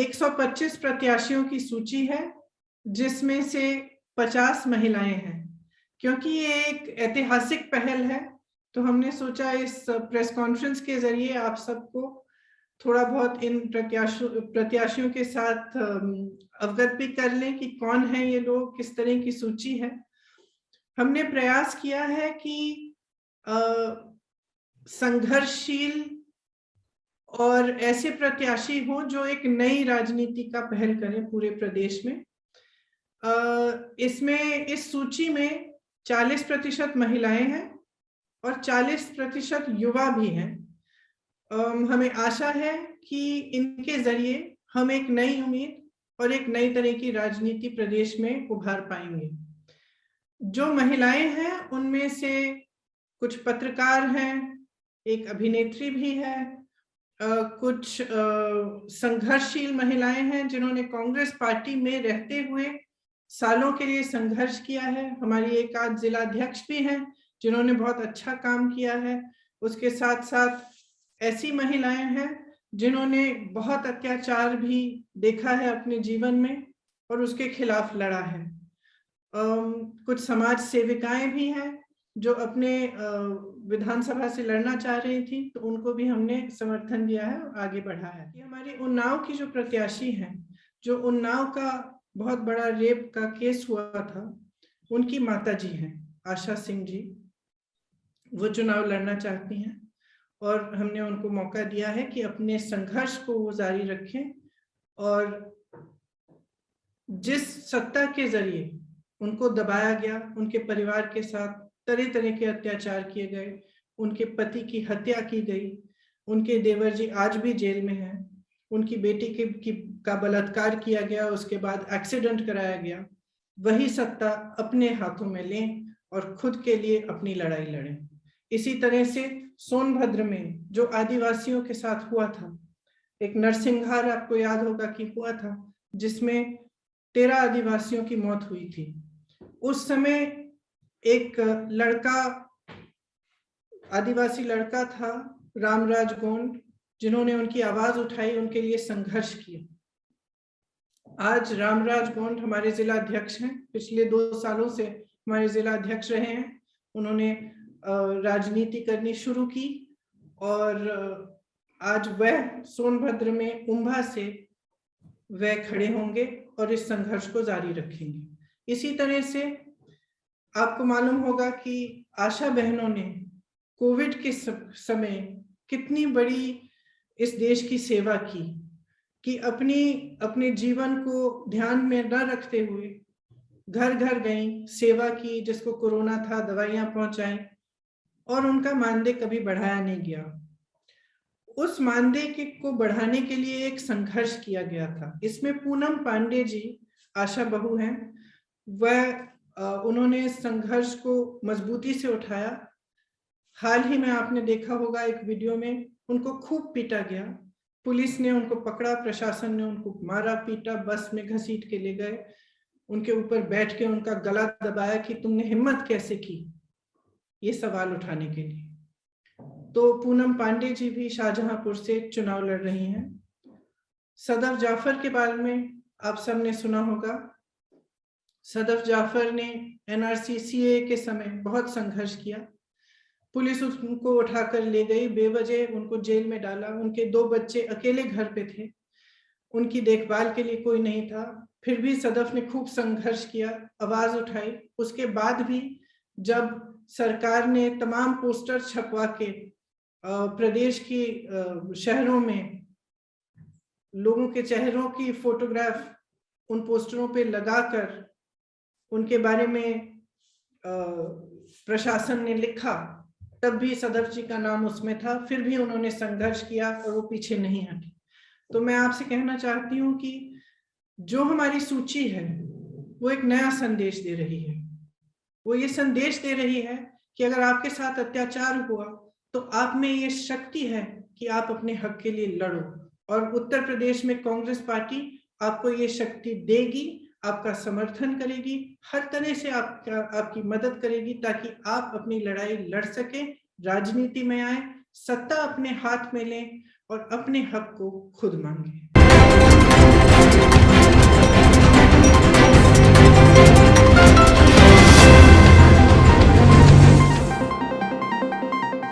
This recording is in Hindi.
125 प्रत्याशियों की सूची है, जिसमें से 50 महिलाएं हैं। क्योंकि ये एक ऐतिहासिक पहल है, तो हमने सोचा इस प्रेस कॉन्फ्रेंस के जरिए आप सबको थोड़ा बहुत इन प्रत्याशियों के साथ अवगत भी कर लें कि कौन है ये लोग, किस तरह की सूची है। हमने प्रयास किया है कि संघर्षशील और ऐसे प्रत्याशी हों जो एक नई राजनीति का पहल करें पूरे प्रदेश में। इसमें इस सूची में 40% महिलाएं हैं और 40% युवा भी हैं। हमें आशा है कि इनके जरिए हम एक नई उम्मीद और एक नई तरह की राजनीति प्रदेश में उभार पाएंगे। जो महिलाएं हैं उनमें से कुछ पत्रकार हैं, एक अभिनेत्री भी है, कुछ संघर्षशील महिलाएं हैं जिन्होंने कांग्रेस पार्टी में रहते हुए सालों के लिए संघर्ष किया है। हमारी एक आध जिलाध्यक्ष भी हैं जिन्होंने बहुत अच्छा काम किया है। उसके साथ साथ ऐसी महिलाएं हैं जिन्होंने बहुत अत्याचार भी देखा है अपने जीवन में और उसके खिलाफ लड़ा है। कुछ समाज सेविकाएं भी हैं जो अपने विधानसभा से लड़ना चाह रही थी, तो उनको भी हमने समर्थन दिया है और आगे बढ़ा है। ये हमारी उन्नाव की जो प्रत्याशी हैं, जो उन्नाव का बहुत बड़ा रेप का केस हुआ था, उनकी माता जी हैं आशा सिंह जी। वो चुनाव लड़ना चाहती हैं और हमने उनको मौका दिया है कि अपने संघर्ष को वो जारी रखें और जिस सत्ता के जरिए उनको दबाया गया, उनके परिवार के साथ तरह तरह के अत्याचार किए गए, उनके पति की हत्या की गई, उनके देवर जी आज भी जेल में हैं, उनकी बेटी का बलात्कार किया गया, उसके बाद एक्सीडेंट कराया गया, वही सत्ता अपने हाथों में लें और खुद के लिए अपनी लड़ाई लड़ें। इसी तरह से सोनभद्र में जो आदिवासियों के साथ हुआ था, एक नरसिंहार आपको याद होगा कि हुआ था, जिसमें 13 आदिवासियों की मौत हुई थी। उस समय एक लड़का, आदिवासी लड़का था रामराज गोंड, जिन्होंने उनकी आवाज उठाई, उनके लिए संघर्ष किया। आज रामराज गोंड हमारे जिला अध्यक्ष हैं, पिछले 2 सालों से हमारे जिला अध्यक्ष रहे हैं। उन्होंने राजनीति करनी शुरू की और आज वह सोनभद्र में उम्भा से वह खड़े होंगे और इस संघर्ष को जारी रखेंगे। इसी तरह से आपको मालूम होगा कि आशा बहनों ने कोविड के समय कितनी बड़ी इस देश की सेवा की, कि अपने जीवन को ध्यान में न रखते हुए घर घर गई, सेवा की, जिसको कोरोना था दवाइयां पहुंचाई और उनका मानदेय कभी बढ़ाया नहीं गया। उस मानदेय को बढ़ाने के लिए एक संघर्ष किया गया था। इसमें पूनम पांडे जी आशा बहू हैं, वह उन्होंने संघर्ष को मजबूती से उठाया। हाल ही में आपने देखा होगा एक वीडियो में उनको खूब पीटा गया, पुलिस ने उनको पकड़ा, प्रशासन ने उनको मारा पीटा, बस में घसीट के ले गए, उनके ऊपर बैठ के उनका गला दबाया कि तुमने हिम्मत कैसे की ये सवाल उठाने के लिए। तो पूनम पांडे जी भी शाहजहांपुर से चुनाव लड़ रही हैं। सदफ जाफर के बारे में आप सबने सुना होगा। सदफ जाफर ने एनआरसी सीएए के समय बहुत संघर्ष किया, पुलिस उनको उठाकर ले गई, बेवजह उनको जेल में डाला। उनके 2 बच्चे अकेले घर पे थे, उनकी देखभाल के लिए कोई नहीं था, फिर भी सदफ ने खूब संघर्ष किया, आवाज उठाई। उसके बाद भी जब सरकार ने तमाम पोस्टर छपवा के प्रदेश की शहरों में लोगों के चेहरों की फोटोग्राफ उन पोस्टरों पे लगाकर उनके बारे में प्रशासन ने लिखा, तब भी सदफ जी का नाम उसमें था, फिर भी उन्होंने संघर्ष किया और वो पीछे नहीं हटे। तो मैं आपसे कहना चाहती हूँ कि जो हमारी सूची है वो एक नया संदेश दे रही है। वो ये संदेश दे रही है कि अगर आपके साथ अत्याचार हुआ तो आप में ये शक्ति है कि आप अपने हक के लिए लड़ो, और उत्तर प्रदेश में कांग्रेस पार्टी आपको ये शक्ति देगी, आपका समर्थन करेगी, हर तरह से आपकी मदद करेगी ताकि आप अपनी लड़ाई लड़ सकें, राजनीति में आए, सत्ता अपने हाथ में लें और अपने हक को खुद मांगें।